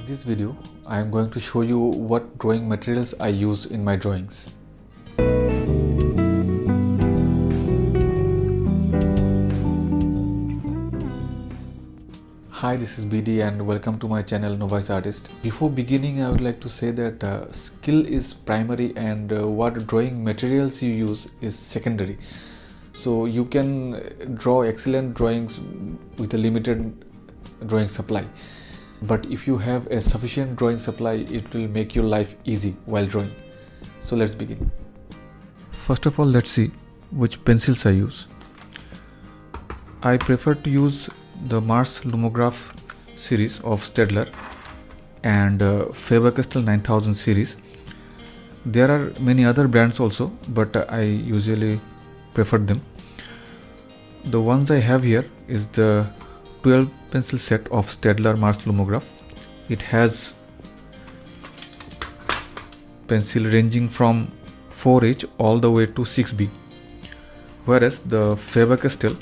this video, I am going to show you what drawing materials I use in my drawings. Hi, this is BD and welcome to my channel Novice Artist. Before beginning, I would like to say that skill is primary and what drawing materials you use is secondary. So you can draw excellent drawings with a limited drawing supply. But if you have a sufficient drawing supply, it will make your life easy while drawing. So let's begin. First of all, let's see which pencils I use. I prefer to use the Mars Lumograph series of Staedtler and Faber-Castell 9000 series. There are many other brands also, but I usually prefer them. The ones I have here is the 12 pencil set of Staedtler Mars Lumograph. It has pencil ranging from 4H all the way to 6B, whereas the Faber-Castell,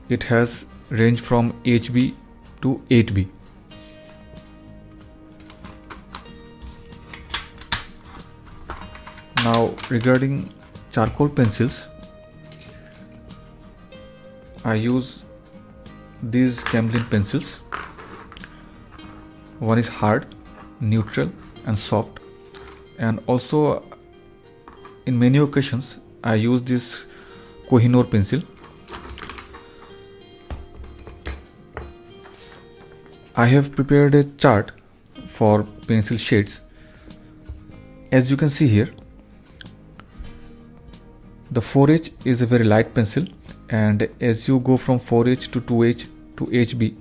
it has range from HB to 8B. Now regarding charcoal pencils, I use these Camlin pencils. One is hard, neutral and soft, and also in many occasions I use this Kohinoor pencil. I have prepared a chart for pencil shades. As you can see here, the 4H is a very light pencil, and as you go from 4H to 2H to HB,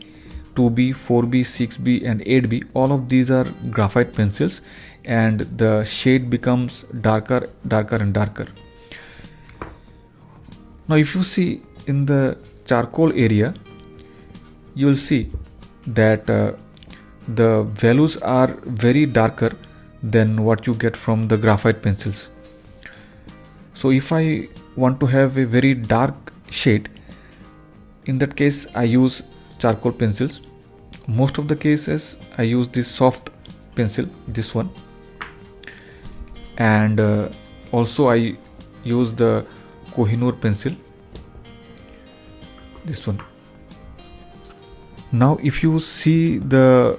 2B, 4B, 6B and 8B, all of these are graphite pencils and the shade becomes darker and darker. Now if you see in the charcoal area, you will see that the values are very darker than what you get from the graphite pencils. So if I want to have a very dark shade, in that case I use charcoal pencils. Most of the cases I use this soft pencil, this one, and also I use the Kohinoor pencil, this one. Now if you see the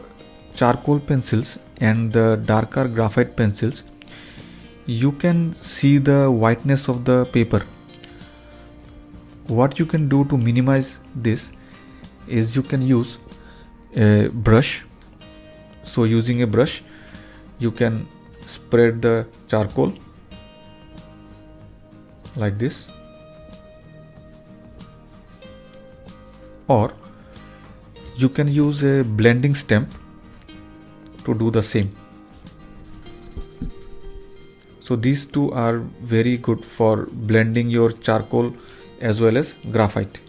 charcoal pencils and the darker graphite pencils, you can see the whiteness of the paper. What you can do to minimize this is you can use a brush. So using a brush, you can spread the charcoal like this, or you can use a blending stamp to do the same. So these two are very good for blending your charcoal as well as graphite.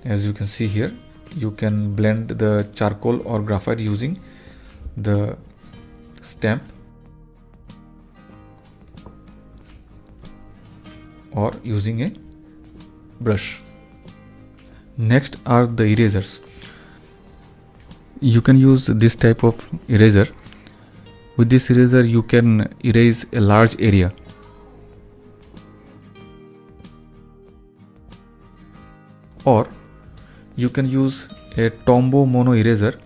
As you can see here, you can blend the charcoal or graphite using the stamp or using a brush. Next are the erasers. You can use this type of eraser. With this eraser you can erase a large area. Or you can use a Tombow mono eraser.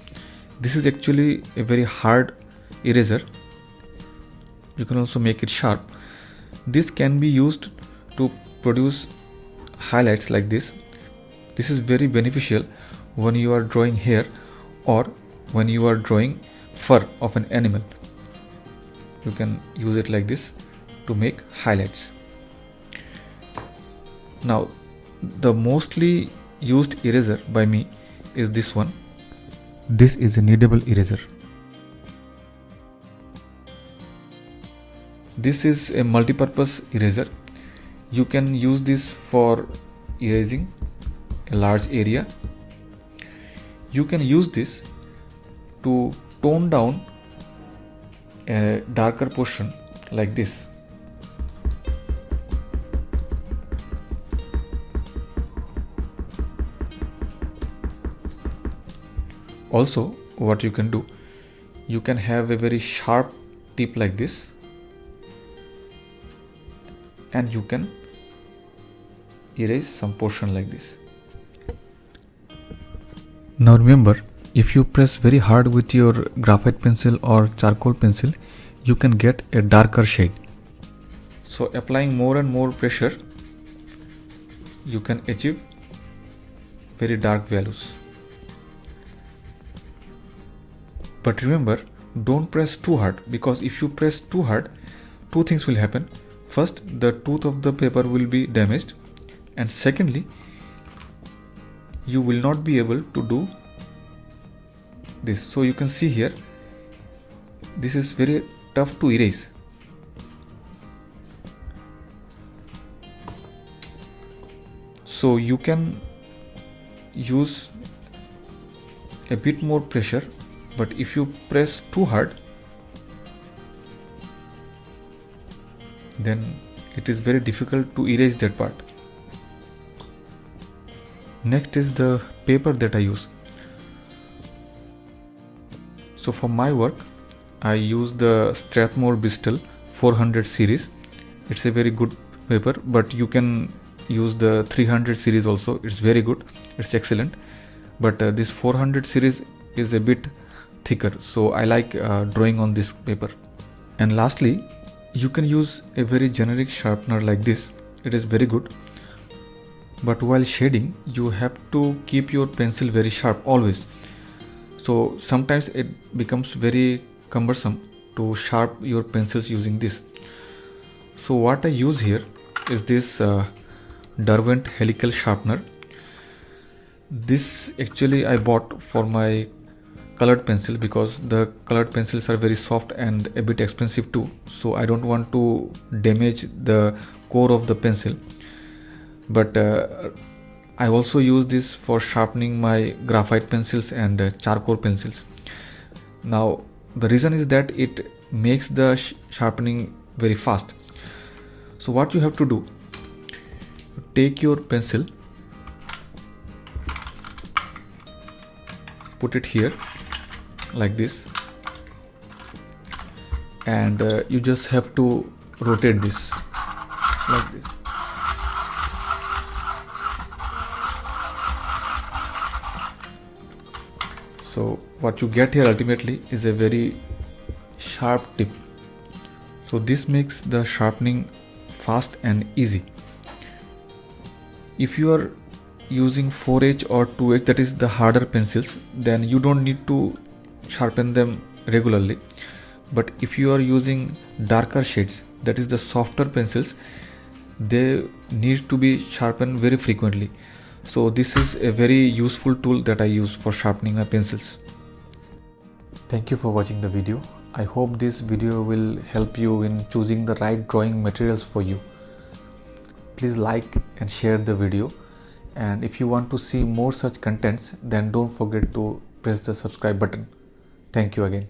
This is actually a very hard eraser. You can also make it sharp. This can be used to produce highlights like this. This is very beneficial when you are drawing hair or when you are drawing fur of an animal. You can use it like this to make highlights. Now the mostly used eraser by me is this one. This is a kneadable eraser. This is a multi-purpose eraser. You can use this for erasing a large area. You can use this to tone down a darker portion like this. Also, what you can do, you can have a very sharp tip like this, and you can erase some portion like this. Now remember, if you press very hard with your graphite pencil or charcoal pencil, you can get a darker shade. So applying more and more pressure, you can achieve very dark values. But remember, don't press too hard, because if you press too hard, two things will happen. First, the tooth of the paper will be damaged, and secondly, you will not be able to do this. So you can see here, this is very tough to erase. So you can use a bit more pressure, but if you press too hard, then it is very difficult to erase that part. Next is the paper that I use. So for my work, I use the Strathmore Bristol 400 series. It's a very good paper, but you can use the 300 series also. It's very good, it's excellent, but this 400 series is a bit thicker, so I like drawing on this paper. And lastly, you can use a very generic sharpener like this. It is very good, but while shading, you have to keep your pencil very sharp always. So sometimes it becomes very cumbersome to sharp your pencils using this. So what I use here is this Derwent helical sharpener. This actually I bought for my colored pencil, because the colored pencils are very soft and a bit expensive too, so I don't want to damage the core of the pencil. But I also use this for sharpening my graphite pencils and charcoal pencils. Now the reason is that it makes the sharpening very fast. So what you have to do, take your pencil, put it here like this, and you just have to rotate this like this. So what you get here ultimately is a very sharp tip. So this makes the sharpening fast and easy. If you are using 4H or 2H, that is the harder pencils, then you don't need to sharpen them regularly. But if you are using darker shades, that is the softer pencils, they need to be sharpened very frequently. So this is a very useful tool that I use for sharpening my pencils. Thank you for watching the video. I hope this video will help you in choosing the right drawing materials for you. Please like and share the video, and if you want to see more such contents, then don't forget to press the subscribe button. Thank you again.